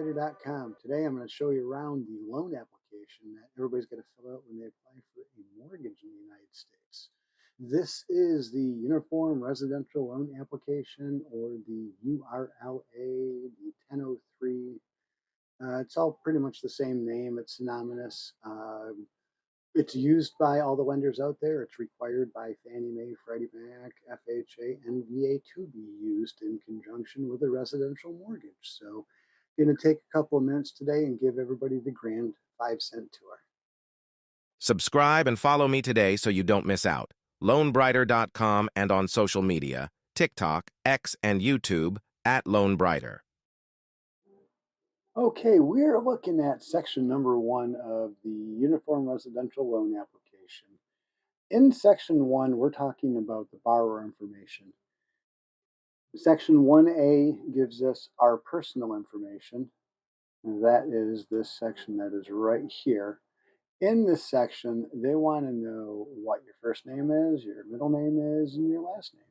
loanbrighter.com. Today I'm going to show you around the loan application that everybody's got to fill out when they apply for a mortgage in the United States. This is the Uniform Residential Loan Application, or the URLA, the 1003. It's all pretty much the same name. It's synonymous. It's used by all the lenders out there. It's required by Fannie Mae, Freddie Mac, FHA, and VA to be used in conjunction with a residential mortgage. So I'm going to take a couple of minutes today and give everybody the grand 5-cent tour. Subscribe and follow me today so you don't miss out. LoanBrighter.com and on social media, TikTok, X, and YouTube @LoanBrighter. Okay, we're looking at section number 1 of the Uniform Residential Loan Application. In section 1, we're talking about the borrower information. Section 1A gives us our personal information. And that is this section that is right here. In this section, they want to know what your first name is, your middle name is, and your last name.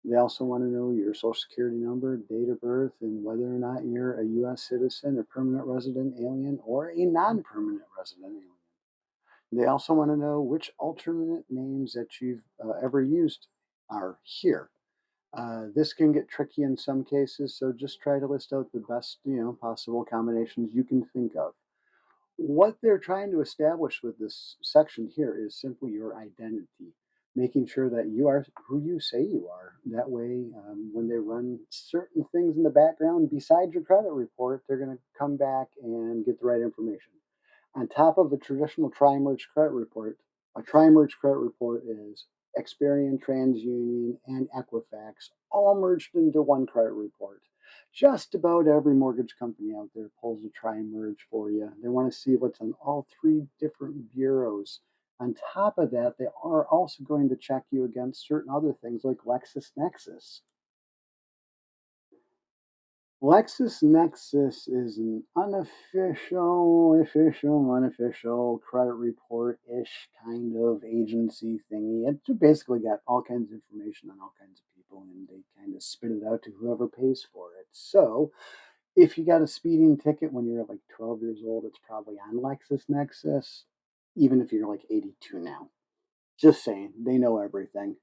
They also want to know your social security number, date of birth, and whether or not you're a U.S. citizen, a permanent resident alien, or a non-permanent resident alien. They also want to know which alternate names that you've ever used are here. This can get tricky in some cases, so just try to list out the best, possible combinations you can think of. What they're trying to establish with this section here is simply your identity, making sure that you are who you say you are. That way, when they run certain things in the background besides your credit report, they're going to come back and get the right information. On top of a traditional tri-merge credit report, a tri-merge credit report is Experian, TransUnion, and Equifax all merged into one credit report. Just about every mortgage company out there pulls a tri-merge for you. They want to see what's on all 3 different bureaus. On top of that, they are also going to check you against certain other things like LexisNexis. LexisNexis is an unofficial credit report-ish kind of agency thingy. It's basically got all kinds of information on all kinds of people, and they kind of spit it out to whoever pays for it. So if you got a speeding ticket when you're like 12 years old, it's probably on LexisNexis, even if you're like 82 now. Just saying, they know everything.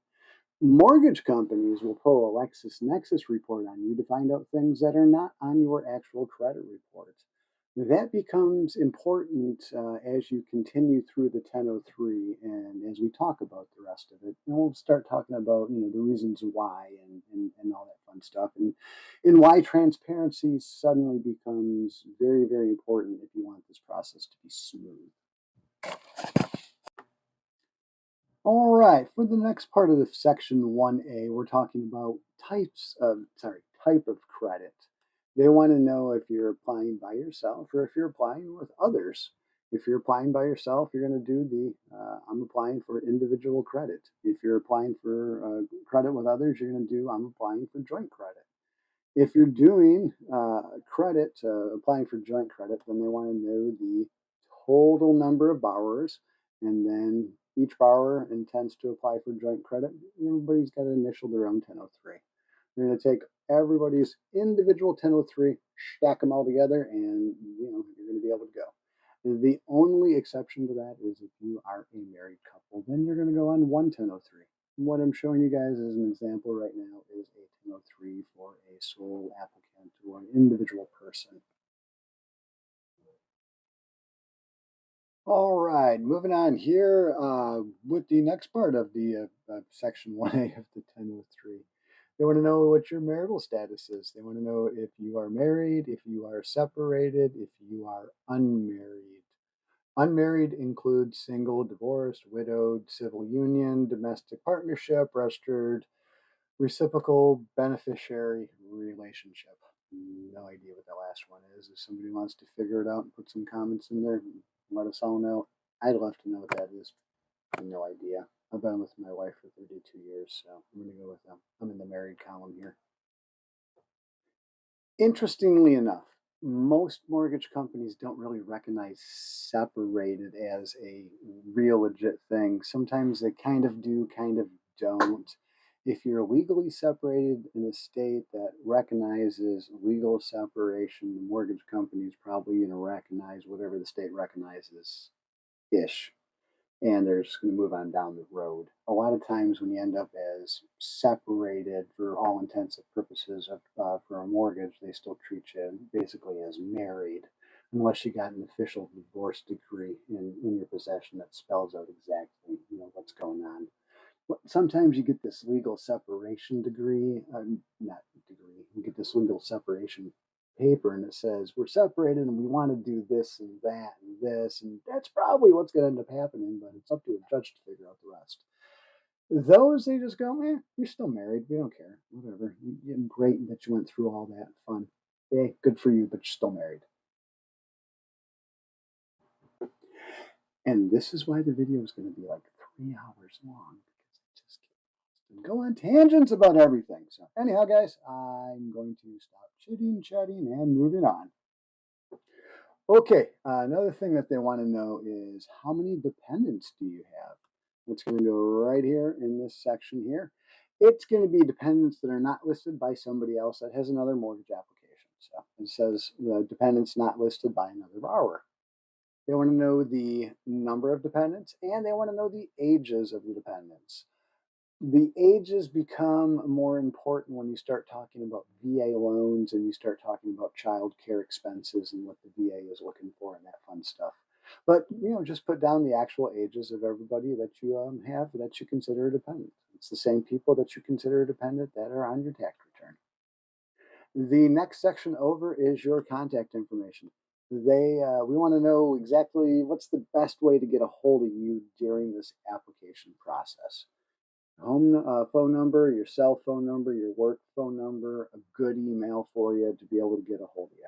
Mortgage companies will pull a LexisNexis report on you to find out things that are not on your actual credit report. That becomes important as you continue through the 1003 and as we talk about the rest of it. And we'll start talking about the reasons why and all that fun stuff, and why transparency suddenly becomes very, very important if you want this process to be smooth. All right, for the next part of the section 1A, we're talking about type of credit. They want to know if you're applying by yourself or if you're applying with others. If you're applying by yourself, you're going to do the I'm applying for individual credit. If you're applying for credit with others, you're going to do I'm applying for joint credit. If you're doing applying for joint credit, then they want to know the total number of borrowers, and then each borrower intends to apply for joint credit. Everybody's got to initial their own 1003. You're going to take everybody's individual 1003, stack them all together, and you're going to be able to go. The only exception to that is if you are a married couple, then you're going to go on one 1003. What I'm showing you guys as an example right now is a 1003 for a sole applicant or an individual person. All right, moving on here with the next part of the section 1A of the 1003. They want to know what your marital status is. They want to know if you are married, if you are separated, if you are unmarried. Unmarried includes single, divorced, widowed, civil union, domestic partnership, registered, reciprocal beneficiary relationship. No idea what that last one is. If somebody wants to figure it out and put some comments in there, let us all know. I'd love to know what that is. I have no idea. I've been with my wife for 32 years, so I'm going to go with them. I'm in the married column here. Interestingly enough, most mortgage companies don't really recognize separated as a real legit thing. Sometimes they kind of do, kind of don't. If you're legally separated in a state that recognizes legal separation, the mortgage company is probably going to recognize whatever the state recognizes ish, and they're just going to move on down the road. A lot of times, when you end up as separated for all intents and purposes for a mortgage, they still treat you basically as married, unless you got an official divorce decree in your possession that spells out exactly what's going on. Sometimes you get this legal separation degree, not degree, you get this legal separation paper and it says, we're separated and we want to do this and that and this. And that's probably what's going to end up happening, but it's up to a judge to figure out the rest. Those, they just go, you're still married. We don't care. Whatever. Great that you went through all that fun. Hey, good for you, but you're still married. And this is why the video is going to be like 3 hours long because it just and go on tangents about everything. So, anyhow, guys, I'm going to stop chatting, and moving on. Okay, another thing that they want to know is how many dependents do you have? It's going to go right here in this section here. It's going to be dependents that are not listed by somebody else that has another mortgage application. So it says the dependents not listed by another borrower. They want to know the number of dependents and they want to know the ages of the dependents. The ages become more important when you start talking about VA loans and you start talking about child care expenses and what the VA is looking for and that fun stuff. But just put down the actual ages of everybody that you have that you consider a dependent. It's the same people that you consider a dependent that are on your tax return. The next section over is your contact information. We want to know exactly what's the best way to get a hold of you during this application process. Home phone number, your cell phone number, your work phone number, a good email for you to be able to get a hold of you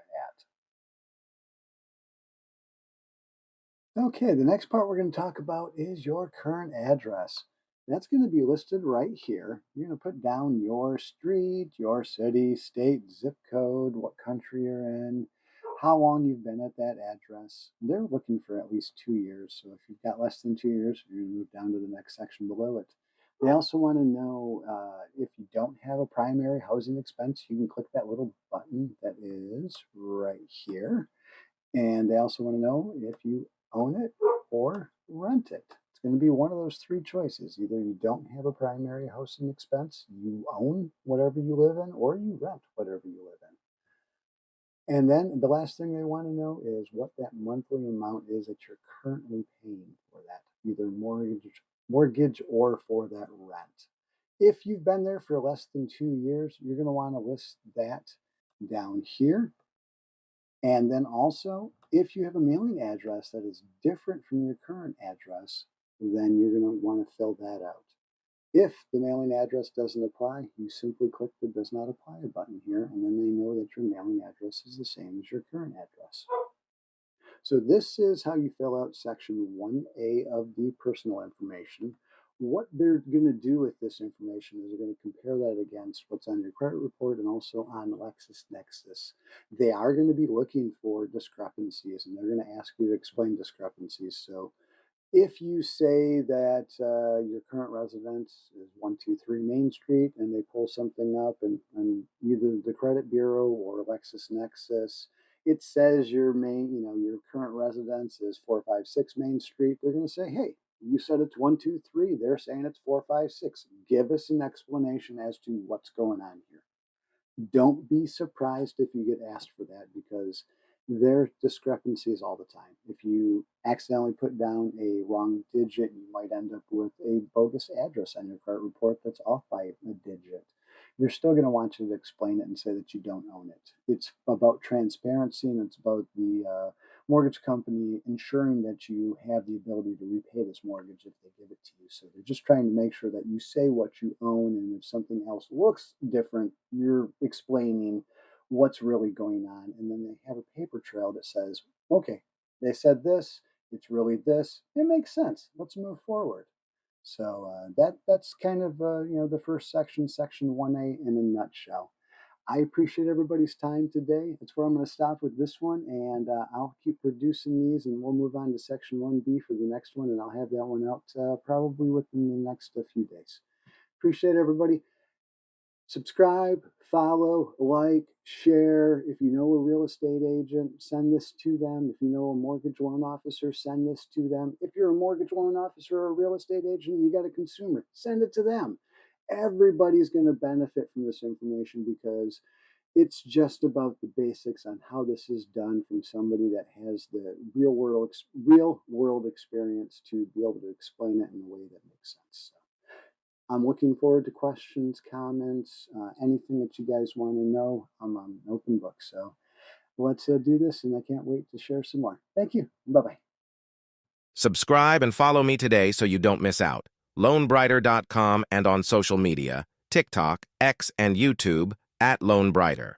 at. Okay, the next part we're going to talk about is your current address. That's going to be listed right here. You're going to put down your street, your city, state, zip code, what country you're in, how long you've been at that address. They're looking for at least 2 years. So if you've got less than 2 years, you're going to move down to the next section below it. They also want to know if you don't have a primary housing expense, you can click that little button that is right here. And they also want to know if you own it or rent it. It's going to be one of those three choices. Either you don't have a primary housing expense, you own whatever you live in, or you rent whatever you live in. And then the last thing they want to know is what that monthly amount is that you're currently paying for that, either mortgage or for that rent. If you've been there for less than 2 years, you're going to want to list that down here. And then also, if you have a mailing address that is different from your current address, then you're going to want to fill that out. If the mailing address doesn't apply, you simply click the does not apply button here, and then they know that your mailing address is the same as your current address. So this is how you fill out section 1A of the personal information. What they're going to do with this information is they're going to compare that against what's on your credit report and also on LexisNexis. They are going to be looking for discrepancies and they're going to ask you to explain discrepancies. So if you say that your current residence is 123 Main Street and they pull something up and either the credit bureau or LexisNexis, it says your your current residence is 456 Main Street, they're going to say, hey, you said it's 123. They're saying it's 456. Give us an explanation as to what's going on here. Don't be surprised if you get asked for that because there are discrepancies all the time. If you accidentally put down a wrong digit, you might end up with a bogus address on your credit report that's off by a digit. They're still going to want you to explain it and say that you don't own it. It's about transparency and it's about the mortgage company ensuring that you have the ability to repay this mortgage if they give it to you. So they're just trying to make sure that you say what you own, and if something else looks different, you're explaining what's really going on. And then they have a paper trail that says, okay, they said this, it's really this, it makes sense. Let's move forward. So that's kind of the first section, section 1A in a nutshell. I appreciate everybody's time today. That's where I'm going to stop with this one, and I'll keep producing these, and we'll move on to section 1B for the next one, and I'll have that one out probably within the next few days. Appreciate everybody. Subscribe, follow, like, share. If you know a real estate agent, send this to them. If you know a mortgage loan officer, send this to them. If you're a mortgage loan officer or a real estate agent, you got a consumer, send it to them. Everybody's going to benefit from this information because it's just about the basics on how this is done from somebody that has the real world experience to be able to explain it in a way that makes sense. So I'm looking forward to questions, comments, anything that you guys want to know. I'm an open book. So let's do this, and I can't wait to share some more. Thank you. Bye bye. Subscribe and follow me today so you don't miss out. LoanBrighter.com and on social media, TikTok, X, and YouTube @LoanBrighter.